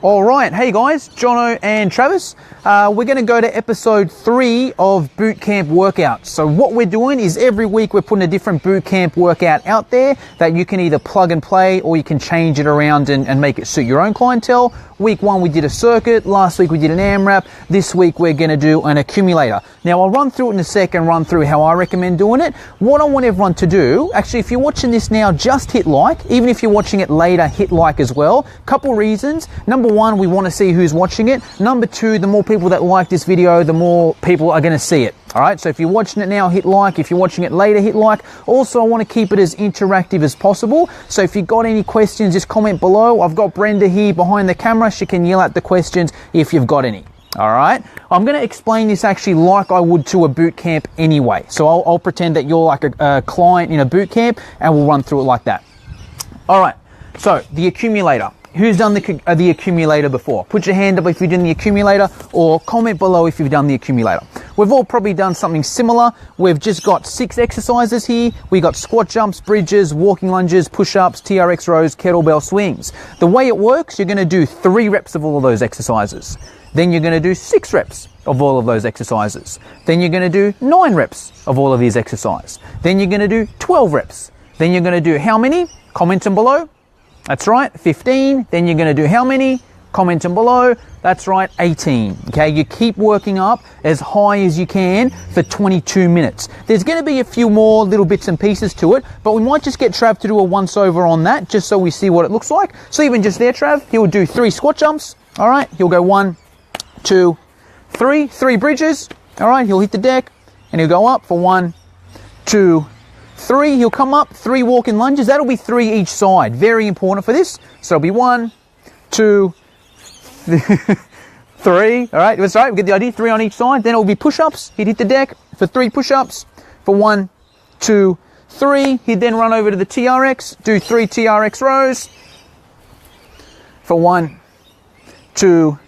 All right, hey guys, Jono and Travis. We're going to go to episode 3 of Bootcamp workouts. So what we're doing is every week we're putting a different Bootcamp workout out there that you can either plug and play or you can change it around and make it suit your own clientele. Week 1 we did a circuit, last week we did an AMRAP, this week we're going to do an accumulator. Now I'll run through it in a second, run through how I recommend doing it. What I want everyone to do, actually if you're watching this now, just hit like. Even if you're watching it later, hit like as well. Couple reasons. Number 1, we want to see who's watching it. Number 2, the more people that like this video, the more people are going to see it. All right, so if you're watching it now, hit like. If you're watching it later, hit like. Also, I want to keep it as interactive as possible. So if you've got any questions, just comment below. I've got Brenda here behind the camera. She can yell out the questions if you've got any. All right, I'm going to explain this actually like I would to a boot camp anyway. So I'll pretend that you're like a client in a boot camp and we'll run through it like that. All right, so the accumulator. Who's done the accumulator before? Put your hand up if you've done the accumulator or comment below if you've done the accumulator. We've all probably done something similar. We've just got 6 exercises here. We got squat jumps, bridges, walking lunges, push-ups, TRX rows, kettlebell swings. The way it works, you're going to do 3 reps of all of those exercises. Then you're going to do 6 reps of all of those exercises. Then you're going to do 9 reps of all of these exercises. Then you're going to do 12 reps. Then you're going to do how many? Comment them below. That's right, 15. Then you're going to do how many? Comment them below. That's right, 18. Okay, you keep working up as high as you can for 22 minutes. There's going to be a few more little bits and pieces to it, but we might just get Trav to do a once over on that just so we see what it looks like. So even just there, Trav, he'll do 3 squat jumps. All right, he'll go 1, 2, 3. 3 bridges. All right, he'll hit the deck and he'll go up for 1, 2, 3, he'll come up, 3 walking lunges. That'll be 3 each side. Very important for this. So it'll be 1, 2, 3. All right, that's right. We get the idea. 3 on each side. Then it will be push-ups. He'd hit the deck for 3 push-ups. For 1, 2, 3. He'd then run over to the TRX, do 3 TRX rows. For 1, 2,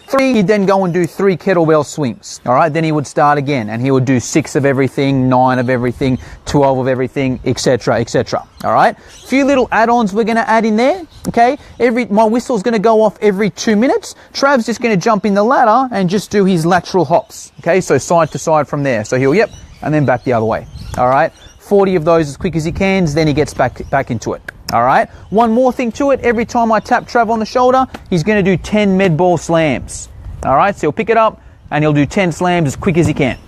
3, he'd then go and do 3 kettlebell swings. All right, then he would start again and he would do 6 of everything, 9 of everything, 12 of everything, etc., etc. All right, few little add-ons we're going to add in there. Okay, my whistle's going to go off every 2 minutes. Trav's just going to jump in the ladder and just do his lateral hops. Okay, so side to side from there. So he'll, yep, and then back the other way. All right, 40 of those as quick as he can, then he gets back into it. All right, one more thing to it. Every time I tap Trav on the shoulder, he's going to do 10 med ball slams. All right, so he'll pick it up and he'll do 10 slams as quick as he can.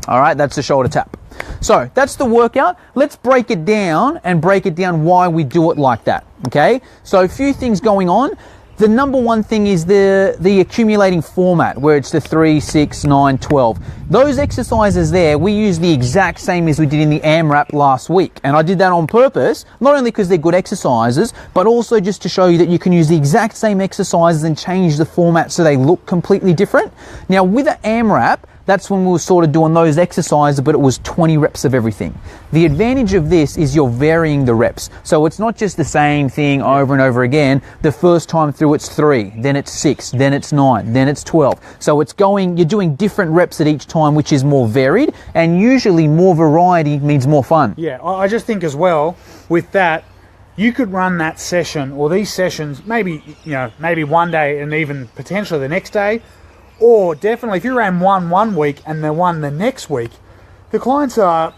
All right, that's the shoulder tap. So that's the workout. Let's break it down and break it down why we do it like that. Okay, so a few things going on. The number one thing is the accumulating format where it's the 3, 6, 9, 12. Those exercises there, we use the exact same as we did in the AMRAP last week. And I did that on purpose, not only because they're good exercises, but also just to show you that you can use the exact same exercises and change the format so they look completely different. Now with the AMRAP, that's when we were sort of doing those exercises, but it was 20 reps of everything. The advantage of this is you're varying the reps. So it's not just the same thing over and over again. The first time through it's 3, then it's 6, then it's 9, then it's 12. So it's going, you're doing different reps at each time, which is more varied, and usually more variety means more fun. Yeah, I just think as well, with that, you could run that session or these sessions maybe one day and even potentially the next day. Or definitely, if you ran one week and the one the next week, the clients are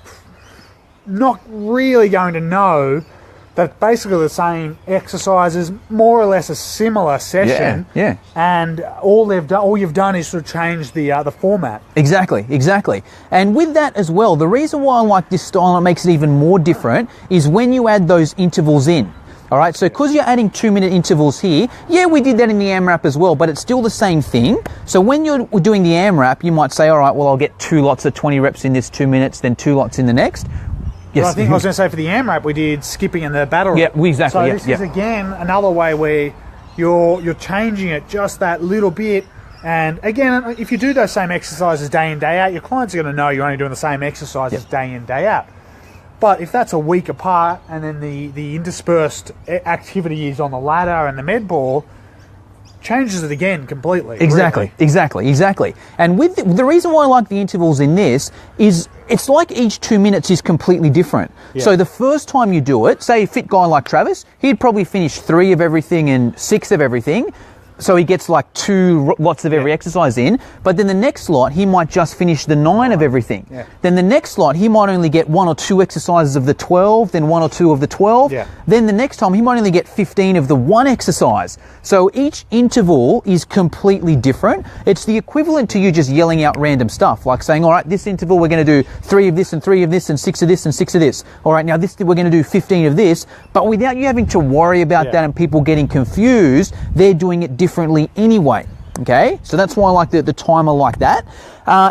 not really going to know that basically the same exercises, more or less a similar session. Yeah. And all you've done is sort of change the format. Exactly. And with that as well, the reason why I like this style and it makes it even more different is when you add those intervals in. All right, so because you're adding 2-minute intervals here, yeah, we did that in the AMRAP as well, but it's still the same thing. So when you're doing the AMRAP, you might say, all right, well, I'll get 2 lots of 20 reps in this 2 minutes, then 2 lots in the next. Yes. Well, I think I was going to say for the AMRAP, we did skipping and the battle. Yeah, exactly. So this is, again, another way where you're changing it just that little bit. And again, if you do those same exercises day in, day out, your clients are going to know you're only doing the same exercises day in, day out. But if that's a week apart and then the interspersed activity is on the ladder and the med ball, changes it again completely. Exactly, really. exactly. And with the reason why I like the intervals in this is it's like each 2 minutes is completely different. Yeah. So the first time you do it, say a fit guy like Travis, he'd probably finish 3 of everything and 6 of everything. So he gets like 2 lots of every exercise in, but then the next lot, he might just finish the 9 of everything. Yeah. Then the next lot, he might only get 1 or 2 exercises of the 12, then 1 or 2 of the 12. Yeah. Then the next time, he might only get 15 of the 1 exercise. So each interval is completely different. It's the equivalent to you just yelling out random stuff, like saying, all right, this interval, we're going to do 3 of this and 3 of this and 6 of this and 6 of this. All right, now this, we're going to do 15 of this, but without you having to worry about that and people getting confused, they're doing it differently anyway. Okay, so that's why I like the timer like that.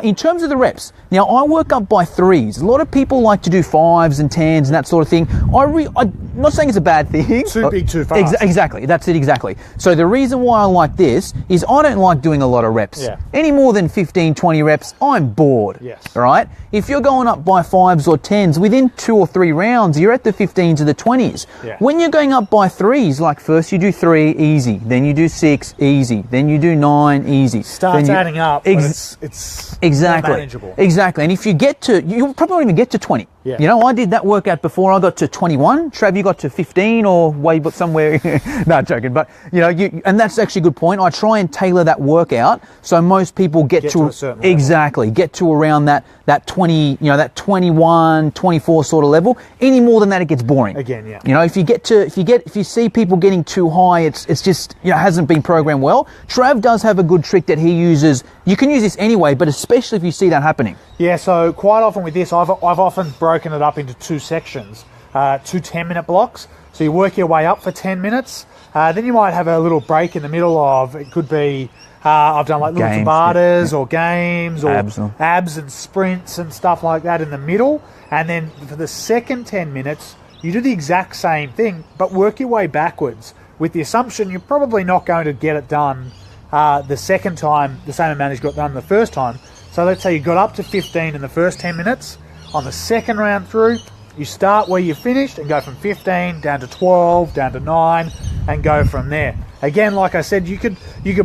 In terms of the reps, now I work up by 3s. A lot of people like to do 5s and 10s and that sort of thing. I'm not saying it's a bad thing. Too big, too fast. Exactly, that's it exactly. So the reason why I like this is I don't like doing a lot of reps. Yeah. Any more than 15, 20 reps, I'm bored. Yes. All right? If you're going up by 5s or 10s, within 2 or 3 rounds, you're at the 15s or the 20s. Yeah. When you're going up by 3s, like first you do 3, easy. Then you do 6, easy. Then you do 9, easy. Starts adding up, but it's exactly manageable. Exactly. And if you get to, you probably won't even get to 20. Yeah. You know, I did that workout before. I got to 21. Trav, you got to 15 or way but somewhere. No, joking. But you know, and that's actually a good point. I try and tailor that workout so most people get to a certain level. Exactly, get to around that 20, you know, that 21, 24 sort of level. Any more than that, it gets boring. Again, yeah. You know, if you see people getting too high, it's just, you know, hasn't been programmed well. Trav does have a good trick that he uses. You can use this anyway, but especially if you see that happening. Yeah, so quite often with this, I've often broken it up into 2 sections, 2 10-minute blocks. So you work your way up for 10 minutes. Then you might have a little break in the middle of, it could be, I've done like little Tabatas or games or abs and sprints and stuff like that in the middle. And then for the second 10 minutes, you do the exact same thing, but work your way backwards with the assumption you're probably not going to get it done the second time, the same amount as you got done the first time. So let's say you got up to 15 in the first 10 minutes. On the second round through, you start where you finished and go from 15 down to 12, down to 9, and go from there. Again, like I said, you could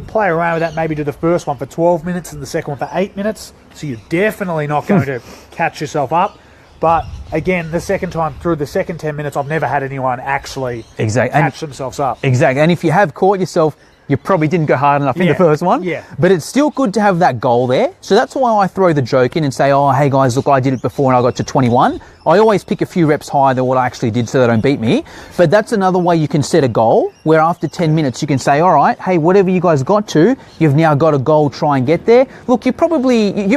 play around with that, maybe do the first one for 12 minutes and the second one for 8 minutes. So you're definitely not going to catch yourself up. But again, the second time through the second 10 minutes, I've never had anyone actually catch themselves up. Exactly. And if you have caught yourself, you probably didn't go hard enough in the first one. Yeah. But it's still good to have that goal there. So that's why I throw the joke in and say, oh, hey guys, look, I did it before and I got to 21. I always pick a few reps higher than what I actually did so they don't beat me. But that's another way you can set a goal where after 10 minutes you can say, all right, hey, whatever you guys got to, you've now got a goal, try and get there. Look, you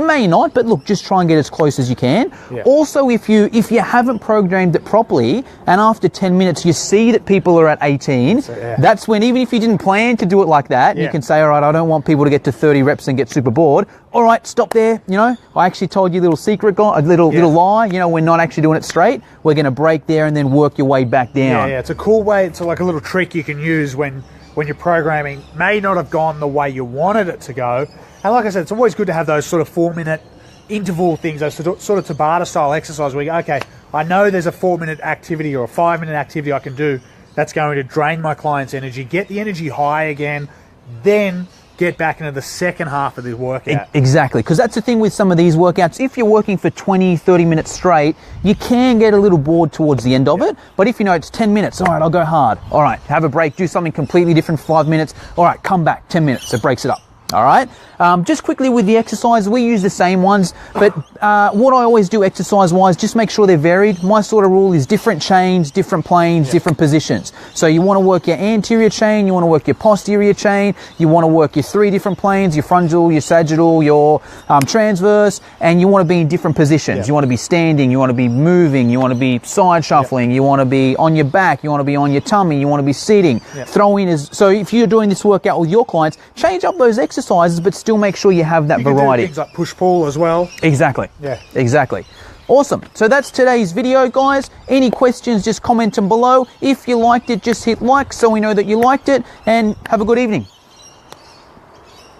may not, but look, just try and get as close as you can. Yeah. Also, if you haven't programmed it properly and after 10 minutes you see that people are at 18, that's when, even if you didn't plan to do it like that, you can say, all right, I don't want people to get to 30 reps and get super bored. All right, stop there. You know, I actually told you a little secret, a little lie. You know, we're not actually doing it straight. We're going to break there and then work your way back down. Yeah, it's a cool way. It's like a little trick you can use when you're programming may not have gone the way you wanted it to go. And like I said, it's always good to have those sort of 4-minute interval things, those sort of Tabata style exercise where you go, okay, I know there's a 4-minute activity or a 5-minute activity I can do that's going to drain my client's energy, get the energy high again, then get back into the second half of the workout. Exactly, because that's the thing with some of these workouts. If you're working for 20, 30 minutes straight, you can get a little bored towards the end of it. But if you know it's 10 minutes, all right, I'll go hard. All right, have a break, do something completely different for 5 minutes. All right, come back, 10 minutes, it breaks it up. All right. Just quickly with the exercise, we use the same ones, but what I always do exercise-wise, just make sure they're varied. My sort of rule is different chains, different planes, different positions. So you want to work your anterior chain, you want to work your posterior chain, you want to work your 3 different planes, your frontal, your sagittal, your transverse, and you want to be in different positions. You want to be standing, you want to be moving, you want to be side shuffling, you want to be on your back, you want to be on your tummy, you want to be sitting. Throw in so if you're doing this workout with your clients, change up those exercises, but still make sure you have that variety. Do things like push-pull as well. Exactly. Yeah. Exactly. Awesome. So that's today's video, guys. Any questions, just comment them below. If you liked it, just hit like so we know that you liked it, and have a good evening.